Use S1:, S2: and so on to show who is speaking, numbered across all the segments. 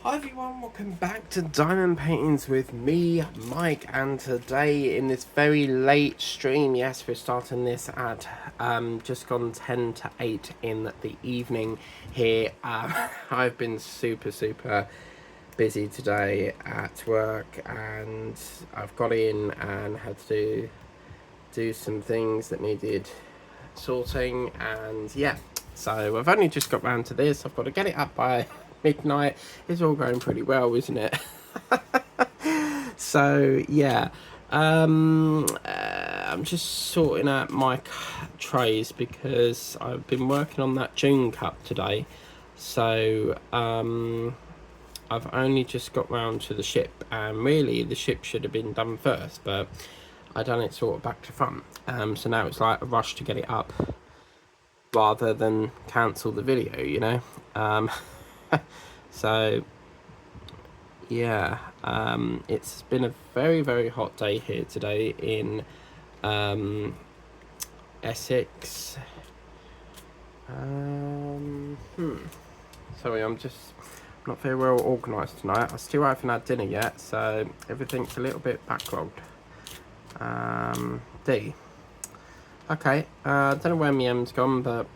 S1: Hi everyone, welcome back to Diamond Paintings with me, Mike, and today in this very late stream, yes, we're starting this at just gone 10 to 8 in the evening here. I've been super busy today at work, and I've got in and had to do some things that needed sorting, and yeah, so I've only just got round to this. I've got to get it up by midnight. It's all going pretty well, isn't it? So yeah, I'm just sorting out my trays because I've been working on that June cup today. So I've only just got round to the ship, and really the ship should have been done first, but I done it sort of back to front. So now it's like a rush to get it up rather than cancel the video, you know. So yeah, it's been a very hot day here today in Essex. Sorry, I'm not very well organised tonight. I still haven't had dinner yet, so everything's a little bit backlogged. D. Okay, I don't know where my M's gone, but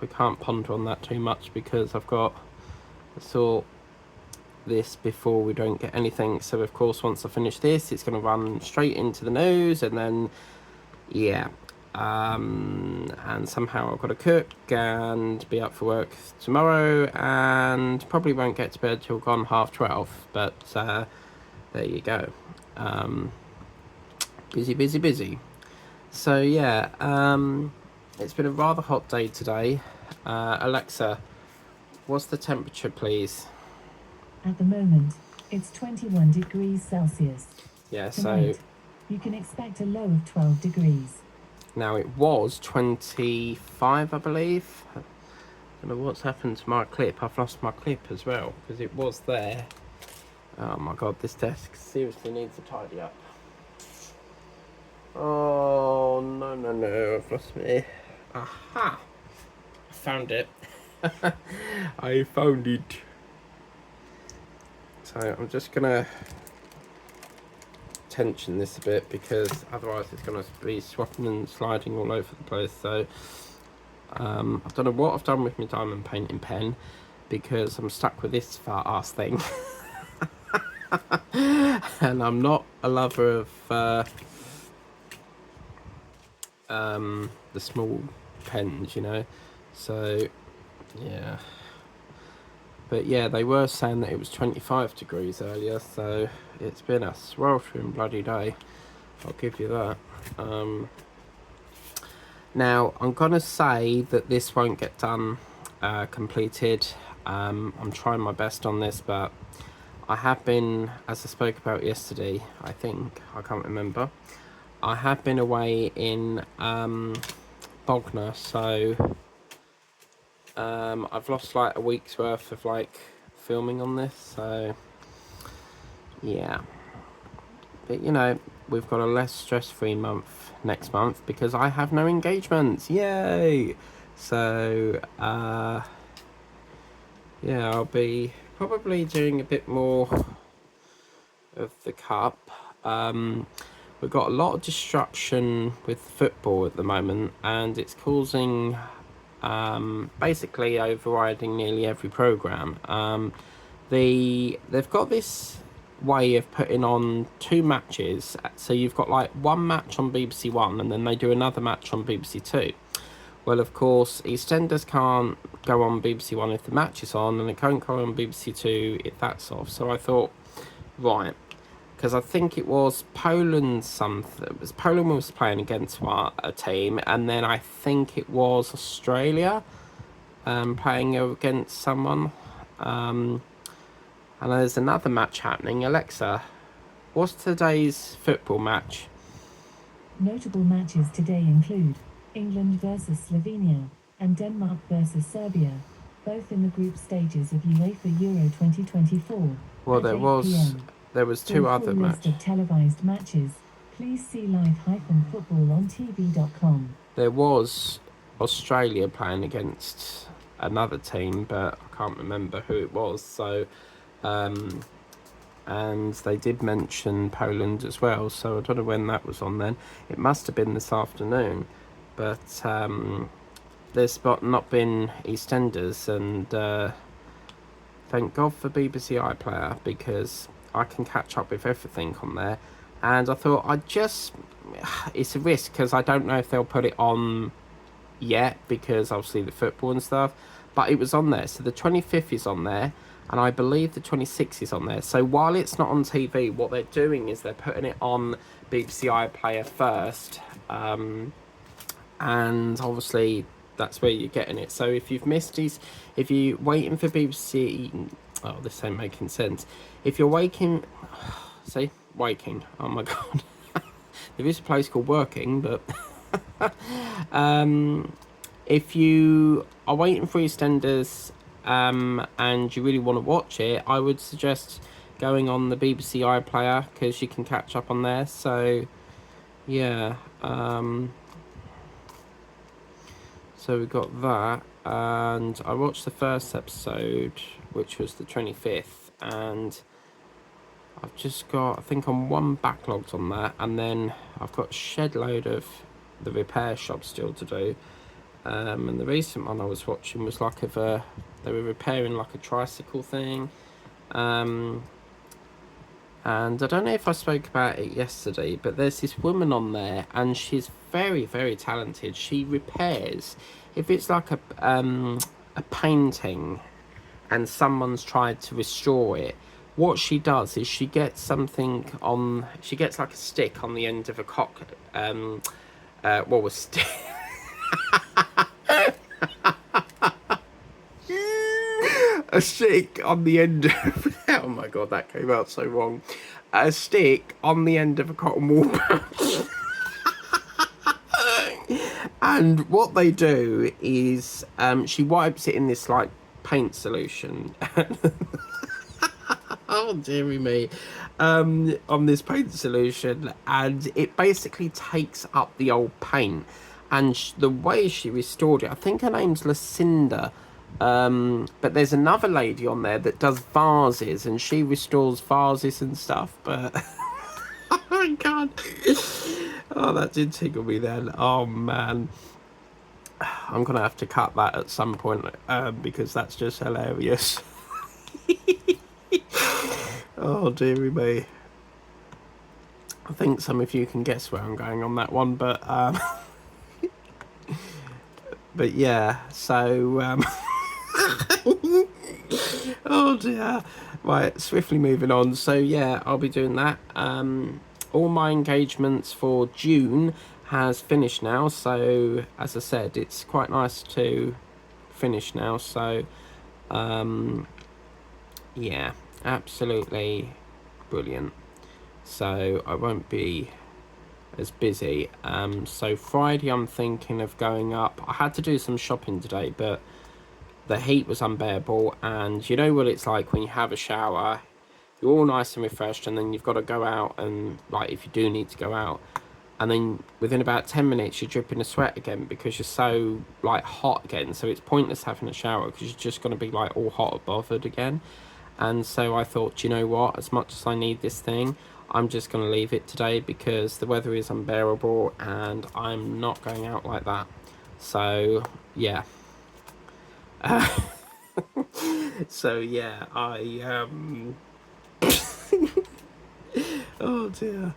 S1: we can't ponder on that too much because I've got to sort this before we don't get anything. So of course, once I finish this, it's going to run straight into the news, and then yeah, and somehow I've got to cook and be up for work tomorrow, and probably won't get to bed till gone 12:30. But there you go. Busy. So yeah, it's been a rather hot day today. Alexa, what's the temperature, please?
S2: At the moment, it's 21 degrees Celsius.
S1: Yeah,
S2: Tonight,
S1: so
S2: you can expect a low of 12 degrees.
S1: now it was 25, I believe. I don't know what's happened to my clip. I've lost my clip as well because it was there. Oh my god, this desk seriously needs a tidy up. Oh no, I've lost me. Aha! I found it. I found it. So I'm just gonna tension this a bit because otherwise it's gonna be swapping and sliding all over the place. So I don't know what I've done with my diamond painting pen because I'm stuck with this fat ass thing. And I'm not a lover of the small pens, you know. So yeah, but yeah, they were saying that it was 25 degrees earlier, so it's been a sweltering bloody day, I'll give you that. Now I'm gonna say that this won't get done completed. I'm trying my best on this, but I have been, as I spoke about yesterday, I can't remember, I have been away in Bognor, so I've lost like a week's worth of like filming on this, so yeah. But you know, we've got a less stress-free month next month because I have no engagements. Yay! So yeah, I'll be probably doing a bit more of the cup. We've got a lot of distraction with football at the moment, and it's causing basically overriding nearly every program. They've got this way of putting on two matches, so you've got like one match on BBC One, and then they do another match on BBC Two. Well, of course, EastEnders can't go on BBC One if the match is on, and it can't go on BBC Two if that's off. So I thought, right, because I think it was Poland something. It was Poland was playing against a team, and then I think it was Australia playing against someone. And there's another match happening. Alexa, what's today's football match?
S2: Notable matches today include England versus Slovenia and Denmark versus Serbia, both in the group stages of UEFA Euro 2024.
S1: Well,
S2: at 8 p.m.
S1: there was
S2: For
S1: two
S2: a full
S1: other
S2: list
S1: matches.
S2: of televised matches, please see live-footballontv.com.
S1: There was Australia playing against another team, but I can't remember who it was. So And they did mention Poland as well, so I don't know when that was on then. It must have been this afternoon, but there's not been EastEnders, and thank God for BBC iPlayer, because I can catch up with everything on there. And I thought it's a risk, because I don't know if they'll put it on yet, because obviously the football and stuff, but it was on there. So the 25th is on there, and I believe the 26th is on there. So while it's not on TV, what they're doing is they're putting it on BBC iPlayer first, and obviously that's where you're getting it. So if you've missed these, if you're waiting for BBC, oh, this ain't making sense. If you're waking, oh my God, there is a place called Working, but if you are waiting for EastEnders, and you really want to watch it, I would suggest going on the BBC iPlayer, because you can catch up on there. So yeah, so we got that, and I watched the first episode, which was the 25th, and I've just got, I think I'm one backlogged on that, and then I've got a shed load of the repair shop still to do. And the recent one I was watching was like they were repairing like a tricycle thing. And I don't know if I spoke about it yesterday, but there's this woman on there, and she's very, very talented. She repairs, if it's like a painting and someone's tried to restore it, what she does is she gets like a stick on the end of a a stick. A stick on the end of, oh my God, that came out so wrong. A stick on the end of a cotton wool pouch. And what they do is she wipes it in this like paint solution. Oh dearie me. On this paint solution, and it basically takes up the old paint. And the way she restored it, I think her name's Lucinda. But there's another lady on there that does vases, and she restores vases and stuff. But oh my God, oh, that did tickle me then. Oh man, I'm gonna have to cut that at some point, because that's just hilarious. Oh dearie me. I think some of you can guess where I'm going on that one, but but yeah, so oh dear. Right, swiftly moving on. So yeah, I'll be doing that. All my engagements for June has finished now, so as I said, it's quite nice to finish now. So yeah, absolutely brilliant. So I won't be as busy. So Friday I'm thinking of going up. I had to do some shopping today, but the heat was unbearable, and you know what it's like when you have a shower, you're all nice and refreshed, and then you've got to go out, and like if you do need to go out, and then within about 10 minutes you're dripping a sweat again because you're so like hot again. So it's pointless having a shower because you're just going to be like all hot or bothered again. And so I thought, you know what, as much as I need this thing, I'm just going to leave it today because the weather is unbearable and I'm not going out like that. So yeah. So yeah, oh dear.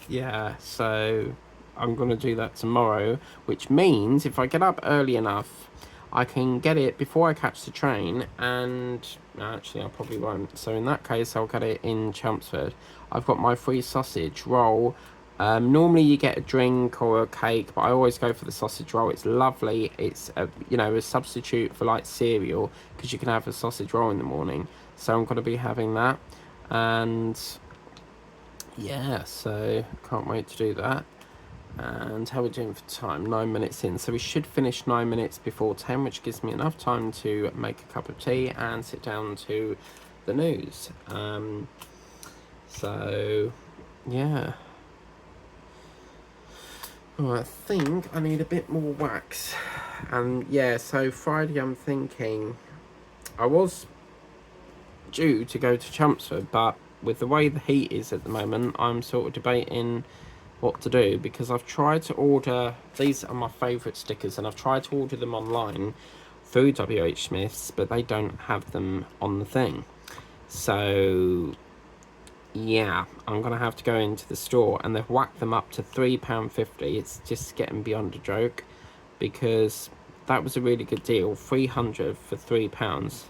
S1: Yeah, so I'm gonna do that tomorrow, which means if I get up early enough, I can get it before I catch the train. And actually I probably won't, so in that case I'll get it in Chelmsford. I've got my free sausage roll. Normally you get a drink or a cake, but I always go for the sausage roll. It's lovely. It's a substitute for like cereal, because you can have a sausage roll in the morning. So I'm going to be having that, and yeah, so can't wait to do that. And how are we doing for time? 9 minutes in, so we should finish 9 minutes before 10, which gives me enough time to make a cup of tea and sit down to the news. So yeah. Oh, I think I need a bit more wax. And yeah, so Friday I'm thinking I was due to go to Chelmsford, but with the way the heat is at the moment, I'm sort of debating what to do, because I've tried to order, these are my favourite stickers, and I've tried to order them online through WH Smith's, but they don't have them on the thing. So yeah, I'm gonna have to go into the store, and they've whacked them up to £3.50. It's just getting beyond a joke, because that was a really good deal. 300 for £3.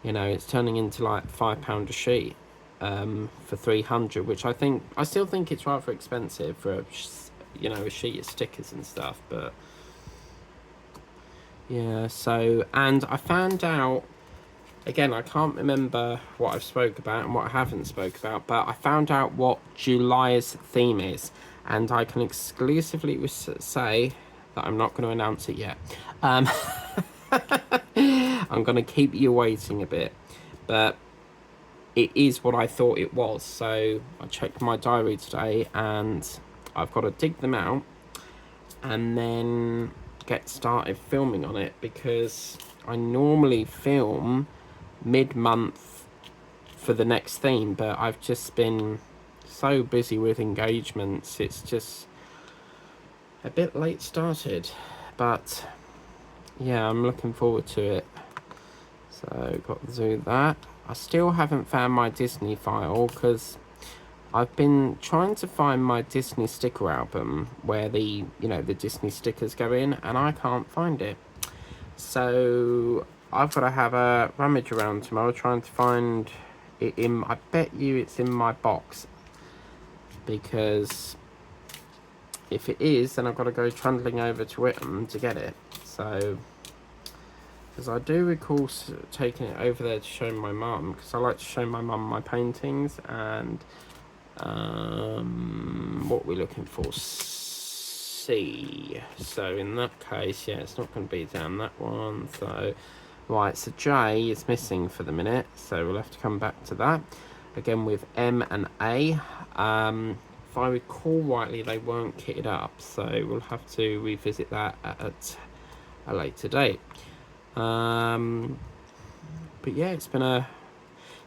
S1: You know, it's turning into like £5 a sheet for 300, which I still think it's rather expensive for a sheet of stickers and stuff. But yeah, so, and I found out, again, I can't remember what I've spoke about and what I haven't spoke about, but I found out what July's theme is, and I can exclusively say that I'm not going to announce it yet. I'm going to keep you waiting a bit, but it is what I thought it was. So I checked my diary today, and I've got to dig them out and then get started filming on it, because I normally film mid-month for the next theme, but I've just been so busy with engagements, it's just a bit late started. But yeah, I'm looking forward to it. So got to do that. I still haven't found my Disney file, because I've been trying to find my Disney sticker album where the Disney stickers go in, and I can't find it. So I've got to have a rummage around tomorrow trying to find it I bet you it's in my box, because if it is, then I've got to go trundling over to Whittam to get it. So, because I do recall taking it over there to show my mum, because I like to show my mum my paintings. And what we're looking for, C. So in that case, yeah, it's not going to be down that one. So right, so J is missing for the minute, so we'll have to come back to that again with M and A. If I recall rightly, they weren't kitted up, so we'll have to revisit that at a later date. But yeah, it's been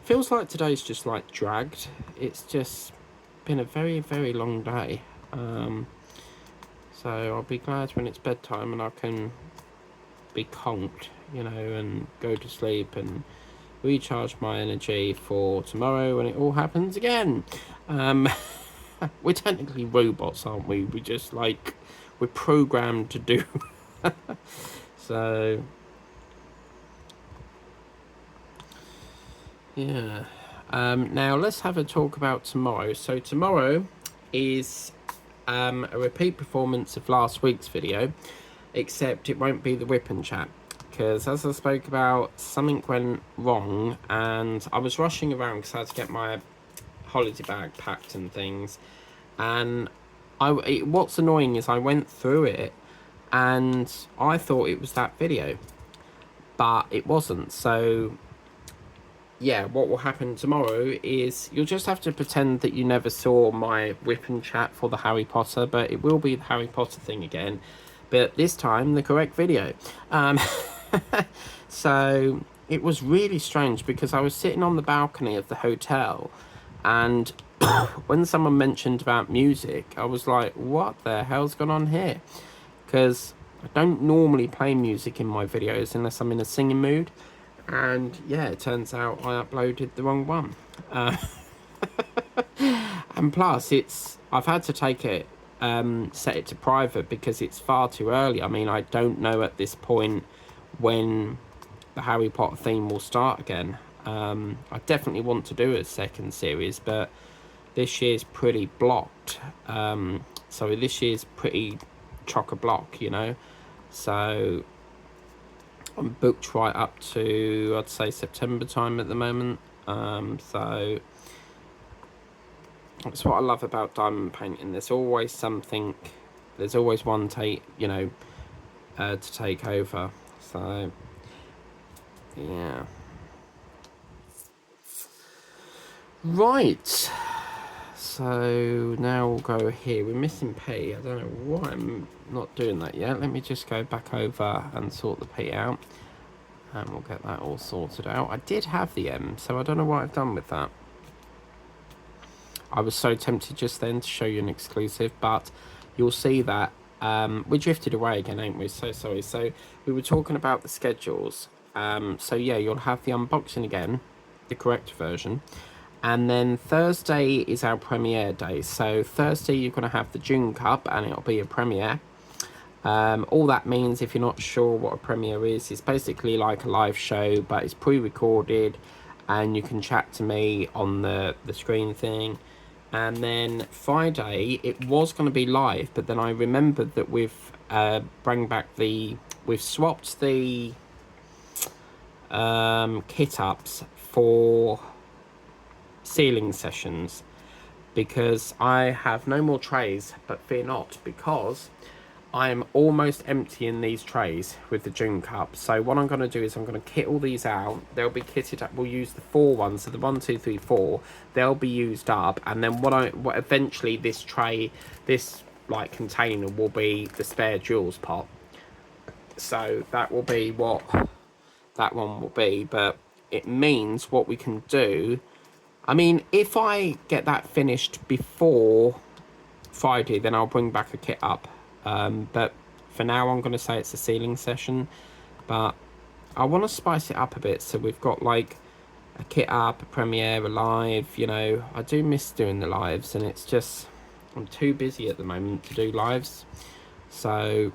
S1: feels like today's just like dragged. It's just been a very, very long day. So I'll be glad when it's bedtime and I can be conked, and go to sleep and recharge my energy for tomorrow when it all happens again. We're technically robots, aren't we? We're programmed to do. So yeah. Now let's have a talk about tomorrow. So tomorrow is a repeat performance of last week's video, except it won't be the whip and chat, because as I spoke about, something went wrong and I was rushing around because I had to get my holiday bag packed and things. And what's annoying is I went through it and I thought it was that video, but it wasn't. So yeah, what will happen tomorrow is you'll just have to pretend that you never saw my whip and chat for the Harry Potter, but it will be the Harry Potter thing again, but this time the correct video. So it was really strange, because I was sitting on the balcony of the hotel, and when someone mentioned about music, I was like, what the hell's gone on here? Because I don't normally play music in my videos unless I'm in a singing mood. And yeah, it turns out I uploaded the wrong one. And plus, I've had to take it, set it to private, because it's far too early. I mean, I don't know at this point when the Harry Potter theme will start again. I definitely want to do a second series, but this year's pretty blocked. So this year's pretty chock-a-block, So I'm booked right up to, I'd say, September time at the moment. So that's what I love about diamond painting. There's always something, there's always one to take over. So yeah. Right. So now we'll go here. We're missing P. I don't know why I'm not doing that yet. Let me just go back over and sort the P out. And we'll get that all sorted out. I did have the M, so I don't know what I've done with that. I was so tempted just then to show you an exclusive, but you'll see that we drifted away again, ain't we? So sorry. So we were talking about the schedules. So yeah, you'll have the unboxing again, the correct version. And then Thursday is our premiere day. So Thursday you're going to have the June Cup and it'll be a premiere. All that means, if you're not sure what a premiere is, it's basically like a live show, but it's pre-recorded and you can chat to me on the screen thing. And then Friday it was going to be live, but then I remembered that we've we've swapped the kit ups for sealing sessions, because I have no more trays, but fear not, because I'm almost emptying these trays with the June Cup. So what I'm going to do is I'm going to kit all these out. They'll be kitted up. We'll use the 4 ones, so the 1, 2, 3, 4. They'll be used up, and then what eventually this tray, this like container, will be the spare Jules pot. So that will be what that one will be. But it means what we can do. I mean, if I get that finished before Friday, then I'll bring back a kit up. But for now, I'm going to say it's a sealing session. But I want to spice it up a bit. So we've got like a kit up, a premiere, a live. You know, I do miss doing the lives, and it's just I'm too busy at the moment to do lives. So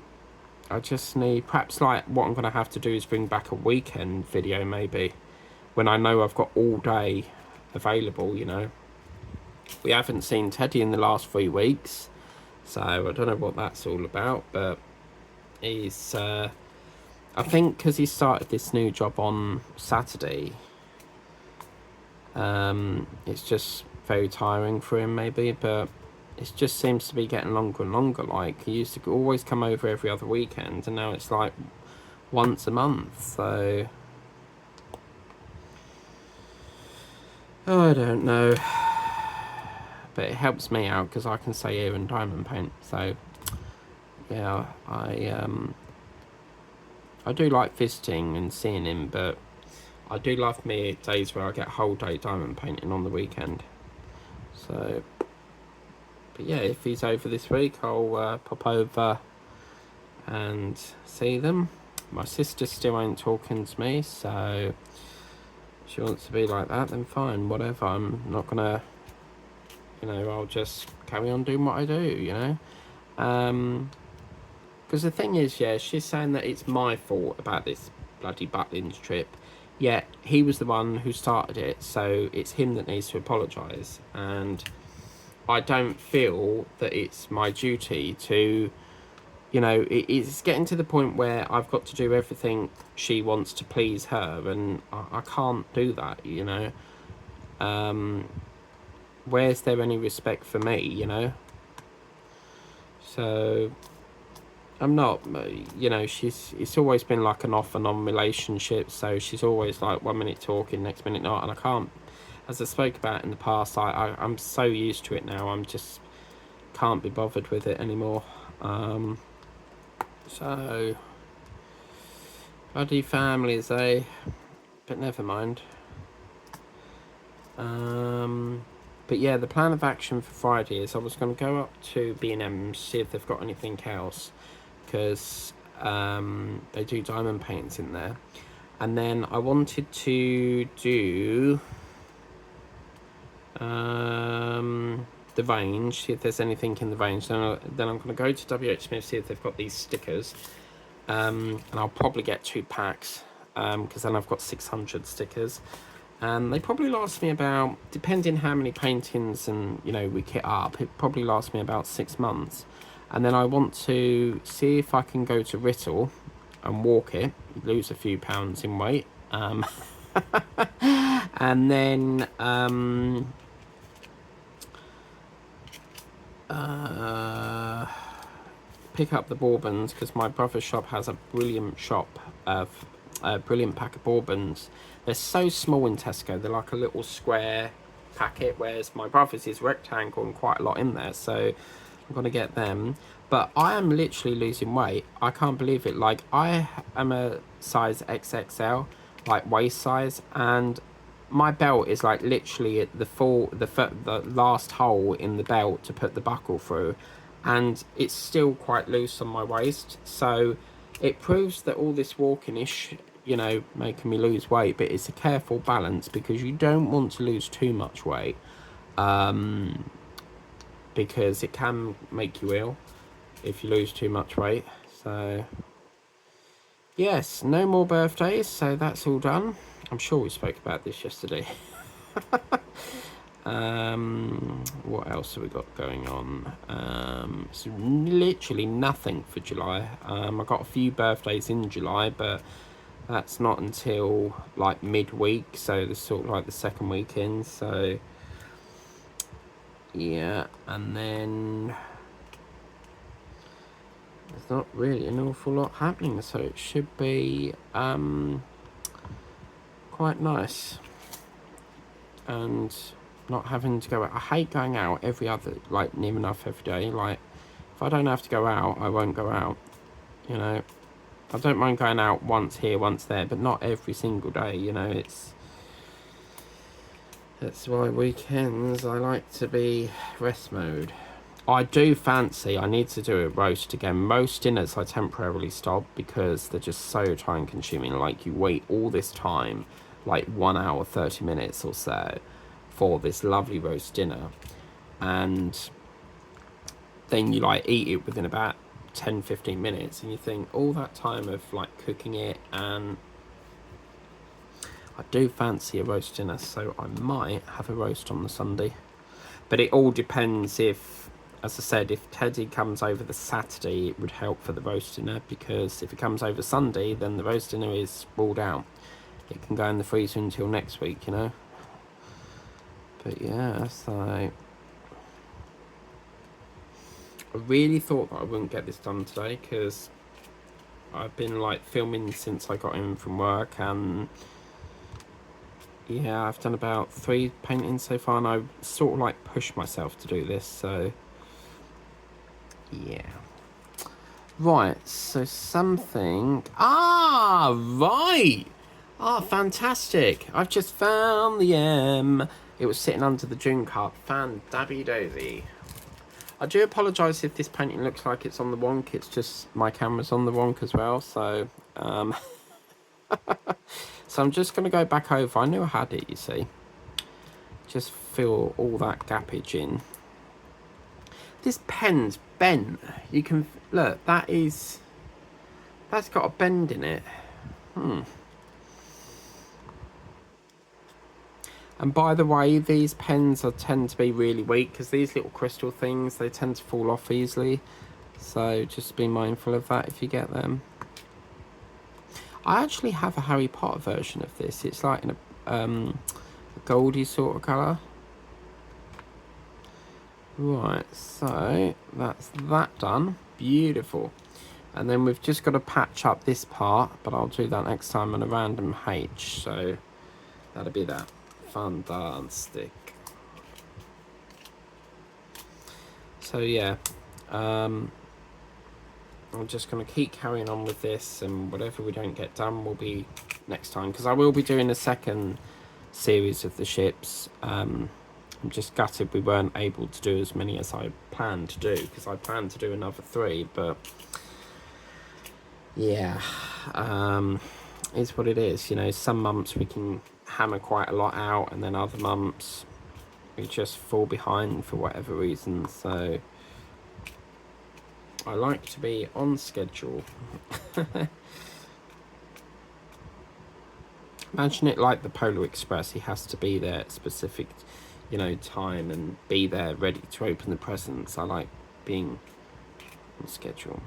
S1: I just need, perhaps like what I'm going to have to do is bring back a weekend video maybe, when I know I've got all day available, you know. We haven't seen Teddy in the last 3 weeks, so I don't know what that's all about, but he's I think because he started this new job on Saturday, it's just very tiring for him maybe, but it just seems to be getting longer and longer. Like, he used to always come over every other weekend, and now it's like once a month. So I don't know, but it helps me out because I can stay here and diamond paint. So yeah, I do like visiting and seeing him, but I do love me days where I get whole day diamond painting on the weekend. So, but yeah, if he's over this week, I'll pop over and see them. My sister still ain't talking to me, so if she wants to be like that, then fine, whatever. I'm not gonna, you know, I'll just carry on doing what I do, you know. Because the thing is, yeah, she's saying that it's my fault about this bloody Butlins trip. Yet he was the one who started it, so it's him that needs to apologise. And I don't feel that it's my duty to, you know, it's getting to the point where I've got to do everything she wants to please her, and I can't do that, you know. Where's there any respect for me, you know? So I'm not, you know, it's always been like an off and on relationship, so she's always like 1 minute talking, next minute not, and I can't, as I spoke about in the past, I'm so used to it now, I'm just can't be bothered with it anymore. So bloody families, eh? But never mind. But yeah, the plan of action for Friday is I was going to go up to B&M, see if they've got anything else, because they do diamond paints in there. And then I wanted to do the range, see if there's anything in the range. Then I'm going to go to WH Smith, see if they've got these stickers. And I'll probably get 2 packs, because then I've got 600 stickers. And they probably last me about, depending how many paintings and, you know, we kit up, it probably lasts me about 6 months. And then I want to see if I can go to Writtle and walk it, lose a few pounds in weight. And then pick up the bourbons, because my brother's shop has a brilliant shop of a brilliant pack of bourbons. They're so small in Tesco, they're like a little square packet, whereas my brother's is rectangle and quite a lot in there. So I'm I'm gonna get them. But I am literally losing weight. I can't believe it. Like, I am a size XXL, like waist size, and my belt is like literally at the last hole in the belt to put the buckle through, and it's still quite loose on my waist. So it proves that all this walking is, you know, making me lose weight, but it's a careful balance because you don't want to lose too much weight, because it can make you ill if you lose too much weight. So yes, no more birthdays, so that's all done. I'm sure we spoke about this yesterday. What else have we got going on? So literally nothing for July. I got a few birthdays in July, but that's not until like midweek, so it's sort of like the second weekend. So yeah, and then there's not really an awful lot happening, so it should be quite nice. And not having to go out. I hate going out every other, like, near enough every day. Like, if I don't have to go out, I won't go out, you know. I don't mind going out once here, once there, but not every single day, you know. That's why weekends I like to be rest mode. I do fancy, I need to do a roast again. Most dinners I temporarily stop because they're just so time consuming. Like, you wait all this time, like 1 hour, 30 minutes or so, for this lovely roast dinner. And then you like eat it within about 10-15 minutes, and you think all that time of like cooking it. And I do fancy a roast dinner, so I might have a roast on the Sunday. But it all depends if, as I said, if Teddy comes over the Saturday, it would help for the roast dinner, because if it comes over Sunday, then the roast dinner is ruled out. It can go in the freezer until next week, you know. But yeah, so I really thought that I wouldn't get this done today, because I've been like filming since I got in from work, and yeah, I've done about 3 paintings so far, and I sort of like pushed myself to do this, so yeah. Right, so something... right! Fantastic! I've just found the M. It was sitting under the June cup. Fan-dabby-dozy. I do apologise if this painting looks like it's on the wonk. It's just my camera's on the wonk as well, so... So I'm just going to go back over. I knew I had it, you see. Just fill all that gappage in. This pen's bent. You can... Look, that's got a bend in it. And by the way, these pens tend to be really weak, because these little crystal things, they tend to fall off easily. So just be mindful of that if you get them. I actually have a Harry Potter version of this. It's like in a goldy sort of colour. Right, so that's that done. Beautiful. And then we've just got to patch up this part, but I'll do that next time on a random H. So that'll be that. Fantastic. So yeah, I'm just going to keep carrying on with this, and whatever we don't get done will be next time, because I will be doing a second series of the ships. I'm just gutted we weren't able to do as many as I planned to do, because I planned to do another 3, but yeah, it's what it is, you know. Some months we can hammer quite a lot out, and then other months we just fall behind for whatever reason. So I like to be on schedule. Imagine it like the Polar Express. He has to be there at specific, you know, time, and be there ready to open the presents. I like being on schedule.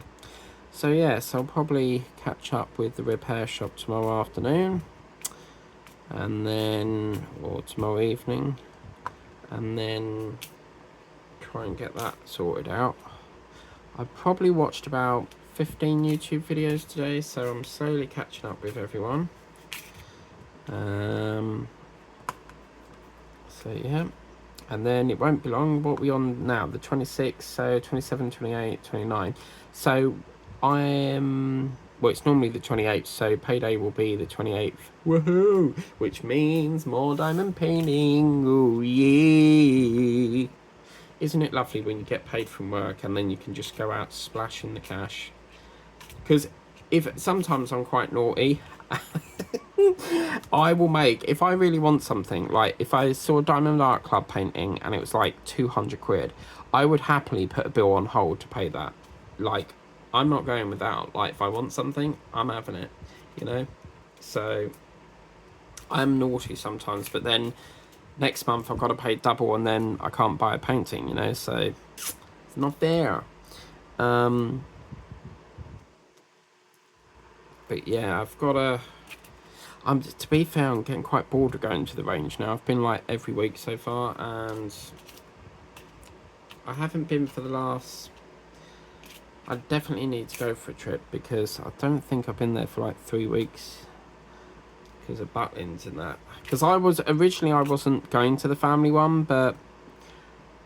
S1: So yes, I'll probably catch up with the repair shop tomorrow afternoon, and then, or tomorrow evening, and then try and get that sorted out. I've probably watched about 15 YouTube videos today, so I'm slowly catching up with everyone. So yeah, And then it won't be long. What are we on now? The 26th, so 27, 28, 29. So I'm... Well, it's normally the 28th, so payday will be the 28th. Woohoo! Which means more diamond painting. Oh, yeah. Isn't it lovely when you get paid from work and then you can just go out splashing the cash? Because if sometimes I'm quite naughty, I will make, if I really want something, like if I saw a Diamond Art Club painting and it was like 200 quid, I would happily put a bill on hold to pay that. Like, I'm not going without. Like, if I want something, I'm having it, you know? So, I'm naughty sometimes, but then next month I've got to pay double and then I can't buy a painting, you know? So, it's not fair. But yeah, I've got a... to be fair, I'm getting quite bored of going to the range now. I've been like every week so far, and I haven't been for the last... I definitely need to go for a trip, because I don't think I've been there for like 3 weeks because of Butlins and that. Because I wasn't going to the family one, but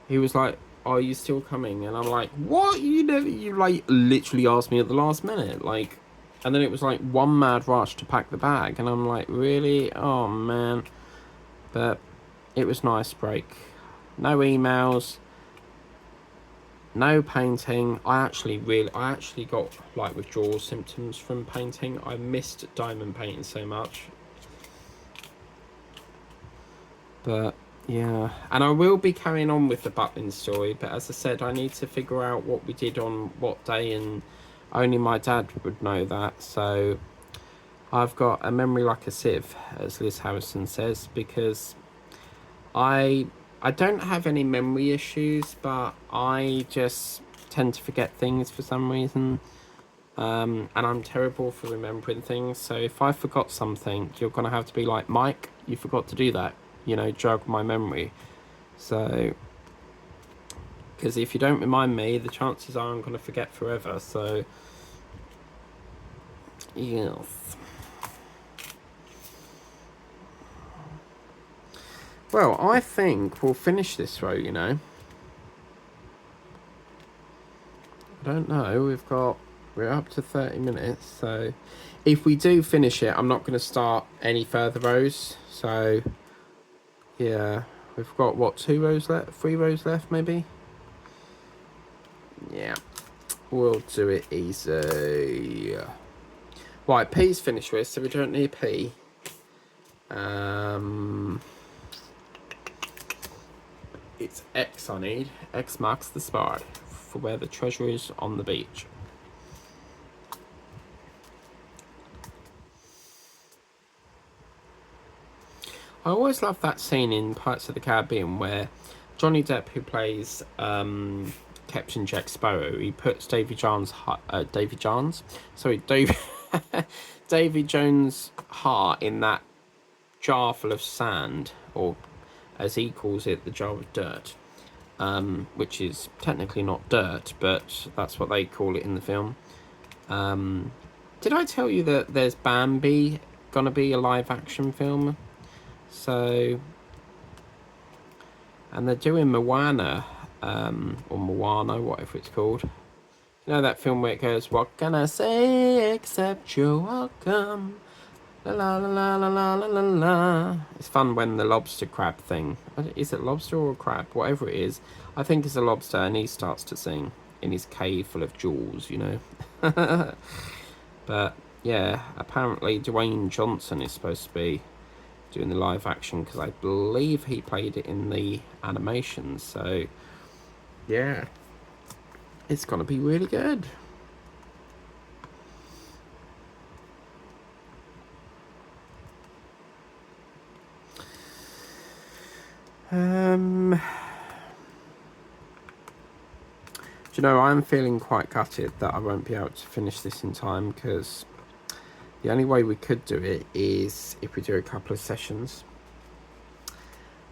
S1: he was like, "Oh, are you still coming?" And I'm like, "What? You like literally asked me at the last minute, like." And then it was like one mad rush to pack the bag, and I'm like, really? Oh man. But it was nice break. No emails, no painting. I actually got like withdrawal symptoms from painting. I missed diamond painting so much. But yeah, and I will be carrying on with the Butlin story, but as I said, I need to figure out what we did on what day, and only my dad would know that. So I've got a memory like a sieve, as Liz Harrison says, because I don't have any memory issues, but I just tend to forget things for some reason. And I'm terrible for remembering things. So if I forgot something, you're going to have to be like, "Mike, you forgot to do that." You know, jog my memory. So, because if you don't remind me, the chances are I'm going to forget forever. So, yes. Well, I think we'll finish this row, you know. I don't know. We're up to 30 minutes. So, if we do finish it, I'm not going to start any further rows. So, yeah. We've got, what, 2 rows left? 3 rows left, maybe? Yeah. We'll do it easy. Right, P's finished with, so we don't need P. It's X I need. X marks the spot for where the treasure is on the beach. I always love that scene in Pirates of the Caribbean where Johnny Depp, who plays Captain Jack Sparrow, he puts Davy Jones' heart in that jar full of sand, or as he calls it, the jar of dirt, which is technically not dirt, but that's what they call it in the film. Did I tell you that there's Bambi gonna be a live action film? So, and they're doing Moana, or Moana, whatever it's called. You know that film where it goes, "What can I say except you're welcome? La la la la la la la la." It's fun when the lobster crab thing. Is it lobster or crab? Whatever it is. I think it's a lobster, and he starts to sing in his cave full of jewels, you know. But yeah, apparently Dwayne Johnson is supposed to be doing the live action, because I believe he played it in the animation. So yeah, it's gonna be really good. Do you know, I'm feeling quite gutted that I won't be able to finish this in time, because the only way we could do it is if we do a couple of sessions.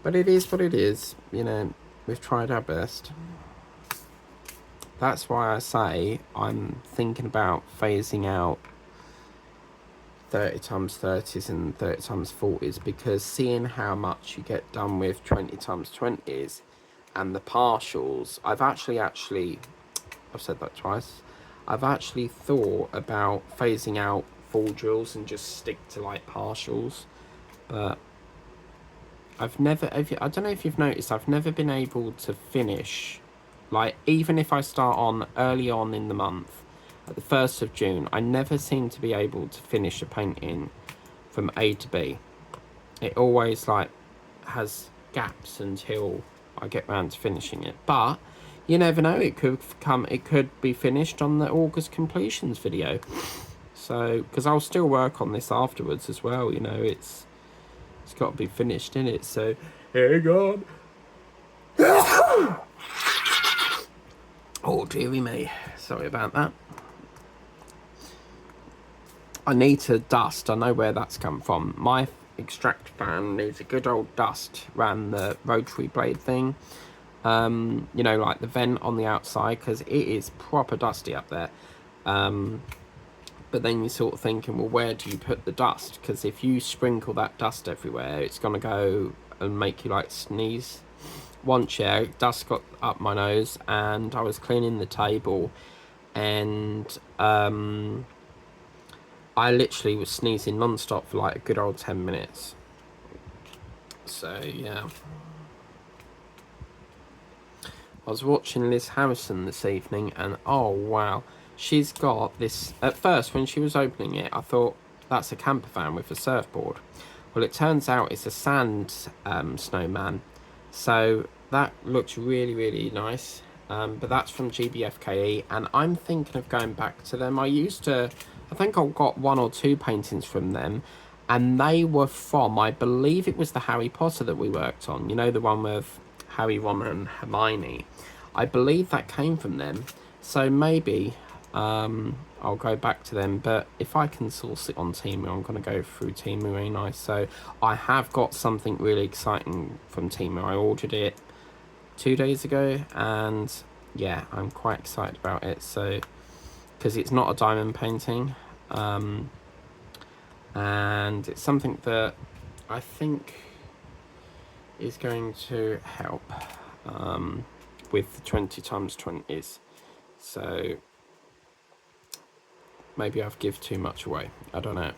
S1: But it is what it is, you know, we've tried our best. That's why I say I'm thinking about phasing out 30 times 30s and 30 times 40s, because seeing how much you get done with 20 times 20s and the partials, I've said that twice. I've actually thought about phasing out full drills and just stick to like partials, but I don't know if you've noticed, I've never been able to finish, like, even if I start on early on in the month, at the 1st of June, I never seem to be able to finish a painting from A to B. It always, like, has gaps until I get round to finishing it. But you never know, it could be finished on the August completions video. So, because I'll still work on this afterwards as well, you know, it's got to be finished, innit? So, hang on. Oh, dearie me. Sorry about that. I need to dust. I know where that's come from. My extract fan needs a good old dust around the rotary blade thing. You know, like the vent on the outside, because it is proper dusty up there. But then you're sort of thinking, well, where do you put the dust? Because if you sprinkle that dust everywhere, it's going to go and make you, like, sneeze. Once, yeah, dust got up my nose, and I was cleaning the table, and I literally was sneezing non-stop for like a good old 10 minutes. So, yeah. I was watching Liz Harrison this evening, and oh, wow. She's got this... At first, when she was opening it, I thought, that's a camper van with a surfboard. Well, it turns out it's a sand snowman. So, that looks really, really nice. But that's from GBFKE, and I'm thinking of going back to them. I think I got 1 or 2 paintings from them, and they were from, I believe it was the Harry Potter that we worked on. You know, the one with Harry, Ron and Hermione. I believe that came from them. So maybe I'll go back to them. But if I can source it on Temu, I'm going to go through Temu, ain't I? So I have got something really exciting from Temu. I ordered it 2 days ago, and yeah, I'm quite excited about it. So, because it's not a diamond painting, and it's something that I think is going to help with the 20 times 20s. So maybe I've give too much away, I don't know.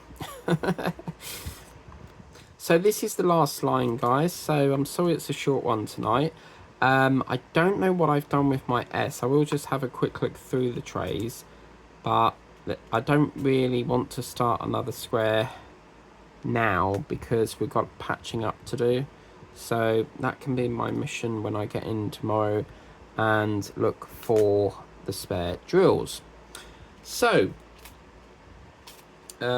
S1: So this is the last line, guys, so I'm sorry it's a short one tonight. I don't know what I've done with my S. I will just have a quick look through the trays, but I don't really want to start another square now because we've got patching up to do. So that can be my mission when I get in tomorrow and look for the spare drills. So okay,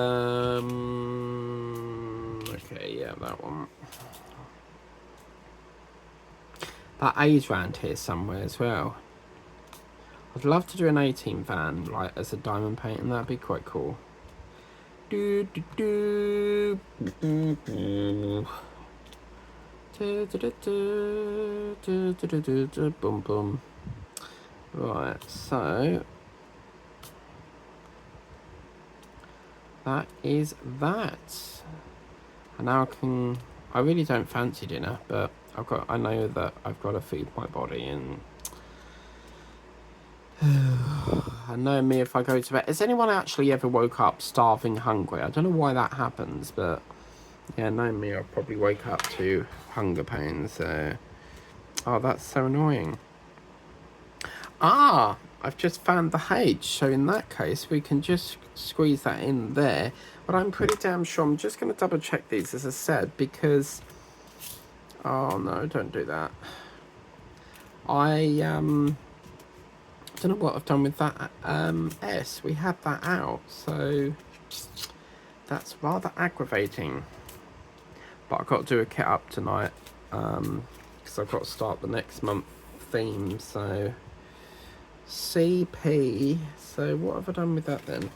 S1: yeah, that one. That A's round here somewhere as well. I'd love to do an 18 van, like, as a diamond paint, and that'd be quite cool. Do do do. Do do do do do. Boom boom. Right, so that is that. And now I really don't fancy dinner, but I know that I've got to feed my body, and I know me if I go to bed. Has anyone actually ever woke up starving hungry? I don't know why that happens, but yeah, know me, I'll probably wake up to hunger pains. So, oh, that's so annoying. Ah, I've just found the H, so in that case we can just squeeze that in there. But I'm pretty damn sure, I'm just going to double check these, as I said, because oh no, don't do that. I don't know what I've done with that S. We had that out, so that's rather aggravating. But I've got to do a kit up tonight, because I've got to start the next month theme. So CP. So what have I done with that then?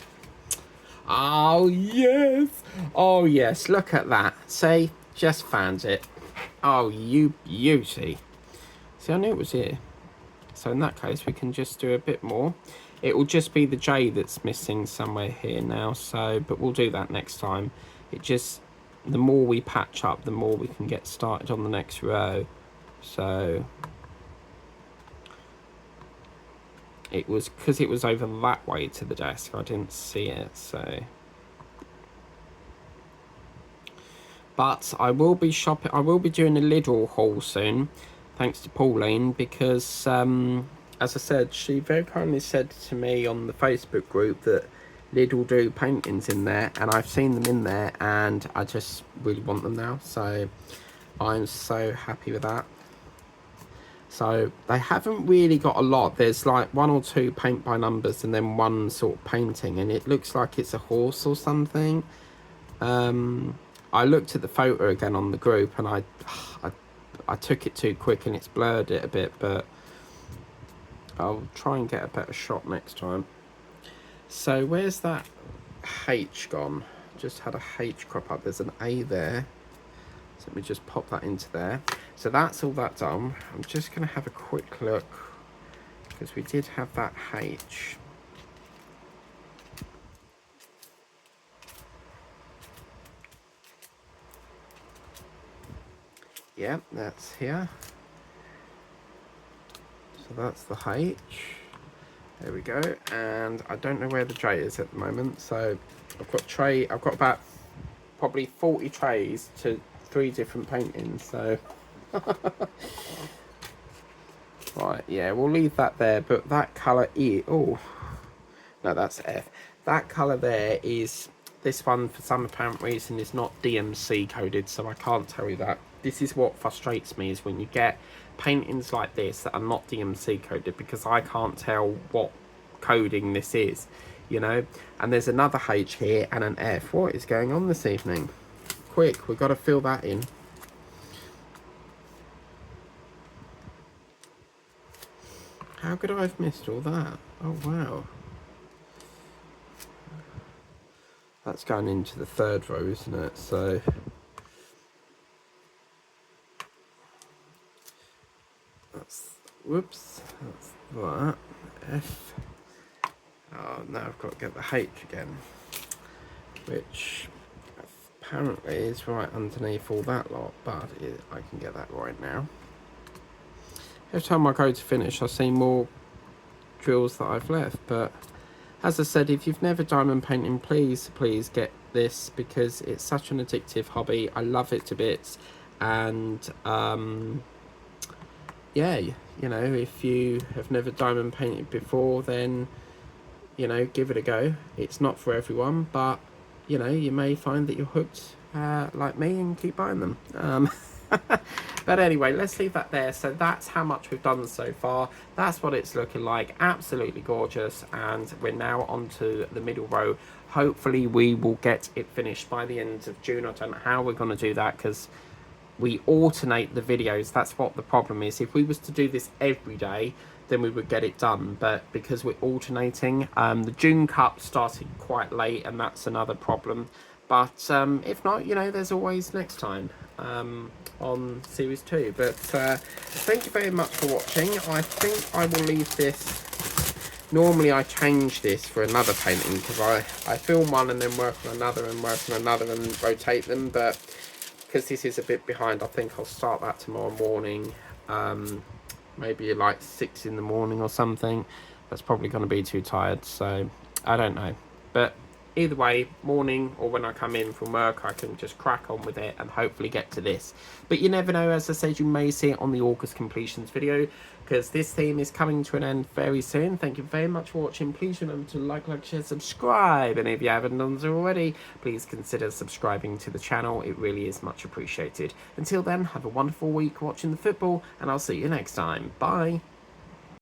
S1: Oh yes, oh yes. Look at that. See, just found it. Oh, you beauty. See, I knew it was here. So in that case, we can just do a bit more. It will just be the J that's missing somewhere here now, so, but we'll do that next time. It just, the more we patch up, the more we can get started on the next row. So it was, because it was over that way to the desk, I didn't see it, so. But I will be shopping, I will be doing a Lidl haul soon, thanks to Pauline, because as I said, she very kindly said to me on the Facebook group that Lidl do paintings in there, and I've seen them in there, and I just really want them now, so I'm so happy with that. So they haven't really got a lot. There's like 1 or 2 paint by numbers and then 1 sort of painting, and it looks like it's a horse or something. I looked at the photo again on the group, and I took it too quick and it's blurred it a bit, but I'll try and get a better shot next time. So where's that H gone? Just had a H crop up. There's an A there. So let me just pop that into there. So that's all that done. I'm just going to have a quick look, because we did have that H. Yeah, that's here. So that's the H. There we go. And I don't know where the J is at the moment. So I've got about probably 40 trays to 3 different paintings. So right, yeah, we'll leave that there. But that colour is, oh no, that's F. That colour there is, this one for some apparent reason is not DMC coded, so I can't tell you that. This is what frustrates me, is when you get paintings like this that are not DMC coded, because I can't tell what coding this is, you know. And there's another H here and an F. What is going on this evening? Quick, we've got to fill that in. How could I have missed all that? Oh wow. That's going into the 3rd row, isn't it? So that's, whoops, that's that. F. Oh, now I've got to get the H again, which apparently is right underneath all that lot, but I can get that right now. Every time I go to finish, I see more drills that I've left, but as I said, if you've never diamond painting, please get this, because it's such an addictive hobby. I love it to bits, and yeah, you know, if you have never diamond painted before, then, you know, give it a go. It's not for everyone, but, you know, you may find that you're hooked like me and keep buying them. But anyway, let's leave that there. So that's how much we've done so far. That's what it's looking like. Absolutely gorgeous. And we're now on to the middle row. Hopefully we will get it finished by the end of June. I don't know how we're going to do that, because we alternate the videos. That's what the problem is. If we was to do this every day, then we would get it done, but because we're alternating, the June Cup started quite late, and that's another problem. But if not, you know, there's always next time on series 2. But thank you very much for watching. I think I will leave this. Normally I change this for another painting, because I film one and then work on another and work on another and rotate them, but because this is a bit behind, I think I'll start that tomorrow morning, maybe like 6 in the morning or something. That's probably going to be too tired, so I don't know. But either way, morning or when I come in from work, I can just crack on with it and hopefully get to this. But you never know, as I said, you may see it on the August completions video, because this theme is coming to an end very soon. Thank you very much for watching. Please remember to like, share, subscribe, and if you haven't done so already, please consider subscribing to the channel. It really is much appreciated. Until then, have a wonderful week watching the football, and I'll see you next time. Bye.